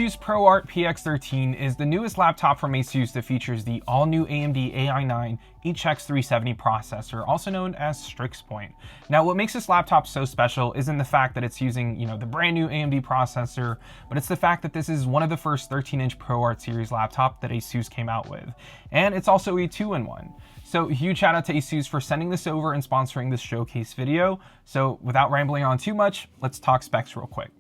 ASUS ProArt PX13 is the newest laptop from ASUS that features the all-new AMD AI HX370 processor, also known as Strix Point. Now, what makes this laptop so special isn't the fact that it's using, the brand new AMD processor, but it's the fact that this is one of the first 13-inch ProArt series laptop that ASUS came out with. And it's also a 2-in-1. So huge shout out to ASUS for sending this over and sponsoring this showcase video. So without rambling on too much, let's talk specs real quick.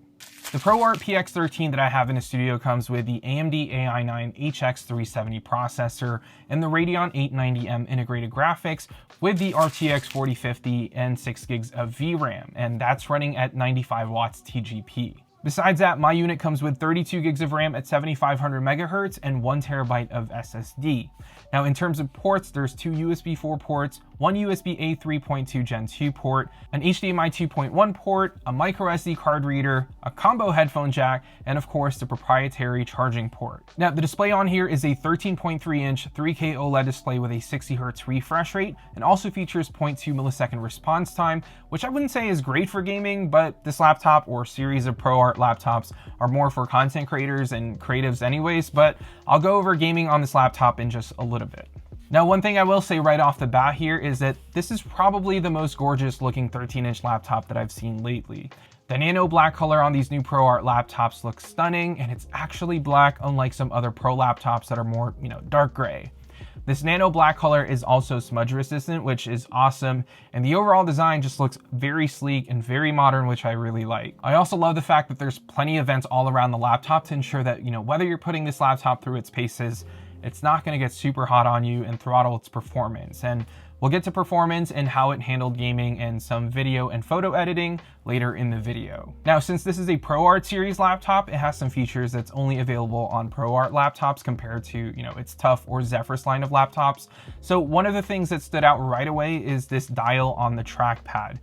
The ProArt PX13 that I have in the studio comes with the AMD AI HX370 processor and the Radeon 890M integrated graphics with the RTX 4050 and 6 gigs of VRAM, and that's running at 95 watts TGP. Besides that, my unit comes with 32 gigs of RAM at 7500 megahertz and 1 terabyte of SSD. Now, in terms of ports, there's 2 USB 4 ports, 1 USB A 3.2 Gen 2 port, an HDMI 2.1 port, a micro SD card reader, a combo headphone jack, and of course the proprietary charging port. Now, the display on here is a 13.3-inch 3K OLED display with a 60 Hz refresh rate, and also features 0.2 millisecond response time, which I wouldn't say is great for gaming, but this laptop or series of ProArt laptops are more for content creators and creatives anyways, but I'll go over gaming on this laptop in just a little bit. Now, one thing I will say right off the bat here is that this is probably the most gorgeous looking 13-inch laptop that I've seen lately. The nano black color on these new ProArt laptops looks stunning, and it's actually black, unlike some other Pro laptops that are more, dark gray. This nano black color is also smudge resistant, which is awesome, and the overall design just looks very sleek and very modern, which I really like. I also love the fact that there's plenty of vents all around the laptop to ensure that, whether you're putting this laptop through its paces, it's not going to get super hot on you and throttle its performance. And we'll get to performance and how it handled gaming and some video and photo editing later in the video. Now, since this is a ProArt series laptop, it has some features that's only available on ProArt laptops compared to, its TUF or Zephyrus line of laptops. So one of the things that stood out right away is this dial on the trackpad.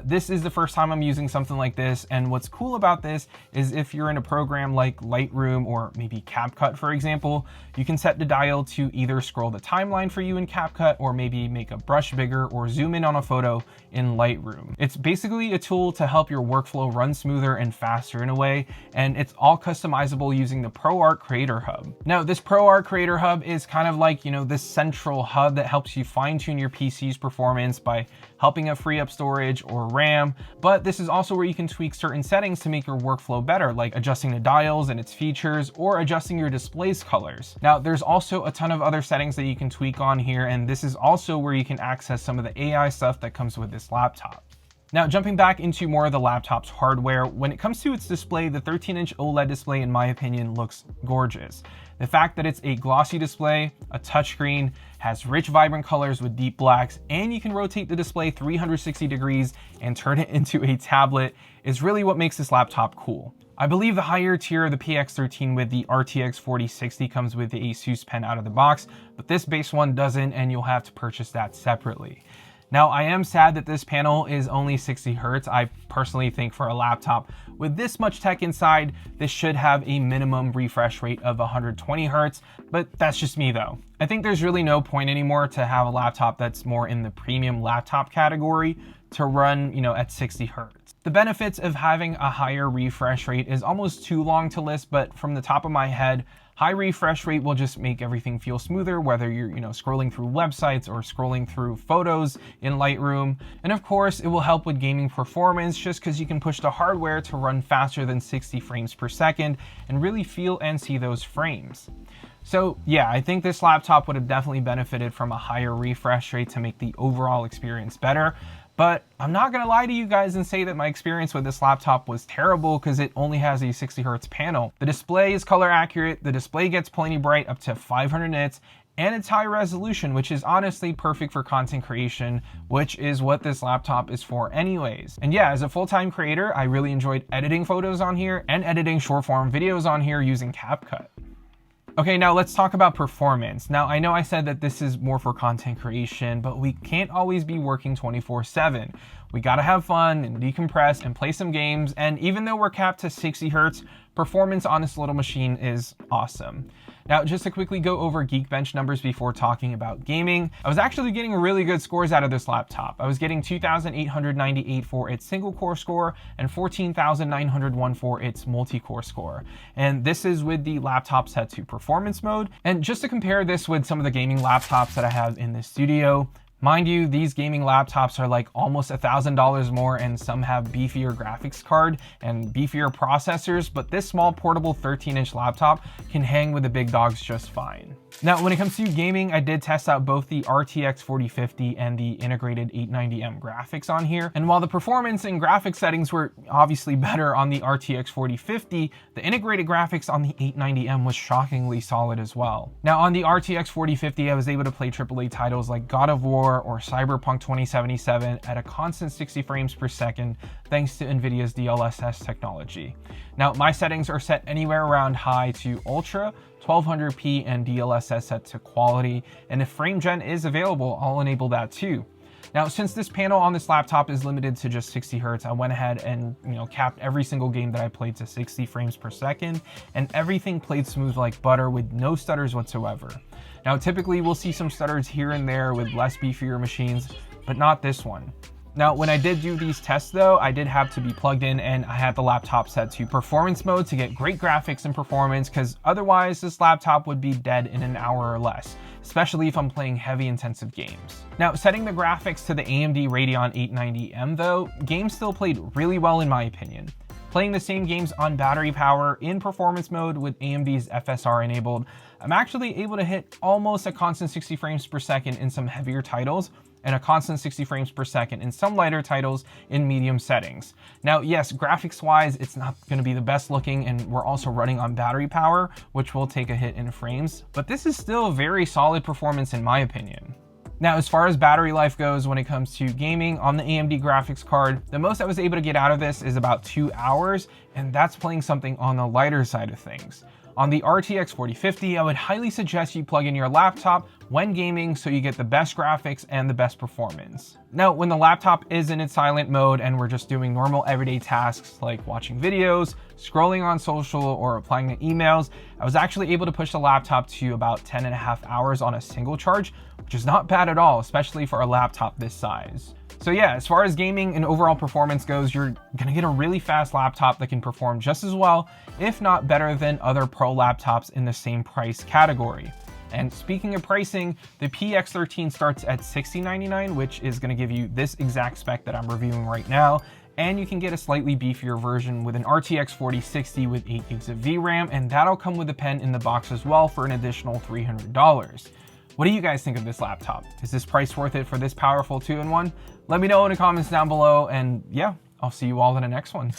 This is the first time I'm using something like this, and what's cool about this is if you're in a program like Lightroom or maybe CapCut, for example, you can set the dial to either scroll the timeline for you in CapCut or maybe make a brush bigger or zoom in on a photo in Lightroom. It's basically a tool to help your workflow run smoother and faster in a way, and it's all customizable using the ProArt Creator Hub. Now, this ProArt Creator Hub is kind of like, this central hub that helps you fine-tune your PC's performance by helping it free up storage or RAM, but this is also where you can tweak certain settings to make your workflow better, like adjusting the dials and its features or adjusting your display's colors. Now, there's also a ton of other settings that you can tweak on here, and this is also where you can access some of the AI stuff that comes with this laptop. Now, jumping back into more of the laptop's hardware, when it comes to its display, the 13-inch OLED display, in my opinion, looks gorgeous. The fact that it's a glossy display, a touchscreen, has rich, vibrant colors with deep blacks, and you can rotate the display 360 degrees and turn it into a tablet is really what makes this laptop cool. I believe the higher tier of the PX13 with the RTX 4060 comes with the ASUS Pen out of the box, but this base one doesn't, and you'll have to purchase that separately. Now, I am sad that this panel is only 60 Hz. I personally think for a laptop with this much tech inside, this should have a minimum refresh rate of 120 Hz, but that's just me though. I think there's really no point anymore to have a laptop that's more in the premium laptop category to run, at 60 Hz. The benefits of having a higher refresh rate is almost too long to list, but from the top of my head, high refresh rate will just make everything feel smoother, whether you're, scrolling through websites or scrolling through photos in Lightroom. And of course, it will help with gaming performance just because you can push the hardware to run faster than 60 frames per second and really feel and see those frames. So yeah, I think this laptop would have definitely benefited from a higher refresh rate to make the overall experience better. But I'm not gonna lie to you guys and say that my experience with this laptop was terrible because it only has a 60 Hz panel. The display is color accurate, the display gets plenty bright up to 500 nits, and it's high resolution, which is honestly perfect for content creation, which is what this laptop is for anyways. And yeah, as a full-time creator, I really enjoyed editing photos on here and editing short-form videos on here using CapCut. Okay, now let's talk about performance. Now, I know I said that this is more for content creation, but we can't always be working 24/7. we gotta have fun and decompress and play some games, and even though we're capped to 60 Hz, performance on this little machine is awesome. Now, just to quickly go over Geekbench numbers before talking about gaming, I was actually getting really good scores out of this laptop. I was getting 2,898 for its single core score and 14,901 for its multi-core score. And this is with the laptop set to performance mode. And just to compare this with some of the gaming laptops that I have in this studio, mind you, these gaming laptops are like almost $1,000 more, and some have beefier graphics card and beefier processors, but this small portable 13-inch laptop can hang with the big dogs just fine. Now, when it comes to gaming, I did test out both the RTX 4050 and the integrated 890M graphics on here. And while the performance and graphics settings were obviously better on the RTX 4050, the integrated graphics on the 890M was shockingly solid as well. Now, on the RTX 4050, I was able to play AAA titles like God of War or Cyberpunk 2077 at a constant 60 frames per second, thanks to NVIDIA's DLSS technology. Now, my settings are set anywhere around high to ultra, 1200p, and DLSS set to quality, and if frame gen is available, I'll enable that too. Now, since this panel on this laptop is limited to just 60 Hz, I went ahead and capped every single game that I played to 60 frames per second, and everything played smooth like butter with no stutters whatsoever. Now, typically we'll see some stutters here and there with less beefier machines, but not this one. Now, when I did do these tests though, I did have to be plugged in and I had the laptop set to performance mode to get great graphics and performance, because otherwise this laptop would be dead in an hour or less, especially if I'm playing heavy intensive games. Now, setting the graphics to the AMD Radeon 890M though, games still played really well in my opinion. Playing the same games on battery power in performance mode with AMD's FSR enabled, I'm actually able to hit almost a constant 60 frames per second in some heavier titles, and a constant 60 frames per second in some lighter titles in medium settings. Now, yes, graphics wise, it's not gonna be the best looking, and we're also running on battery power, which will take a hit in frames, but this is still very solid performance in my opinion. Now, as far as battery life goes, when it comes to gaming on the AMD graphics card, the most I was able to get out of this is about 2 hours, and that's playing something on the lighter side of things. On the RTX 4050, I would highly suggest you plug in your laptop when gaming so you get the best graphics and the best performance. Now, when the laptop is in its silent mode and we're just doing normal everyday tasks like watching videos, scrolling on social, or replying to emails, I was actually able to push the laptop to about 10.5 hours on a single charge, which is not bad at all, especially for a laptop this size. So yeah, as far as gaming and overall performance goes, you're gonna get a really fast laptop that can perform just as well, if not better than other pro laptops in the same price category. And speaking of pricing, the PX13 starts at $60.99, which is gonna give you this exact spec that I'm reviewing right now. And you can get a slightly beefier version with an RTX 4060 with 8 gigs of VRAM, and that'll come with a pen in the box as well for an additional $300. What do you guys think of this laptop? Is this price worth it for this powerful 2-in-1? Let me know in the comments down below, and yeah, I'll see you all in the next one.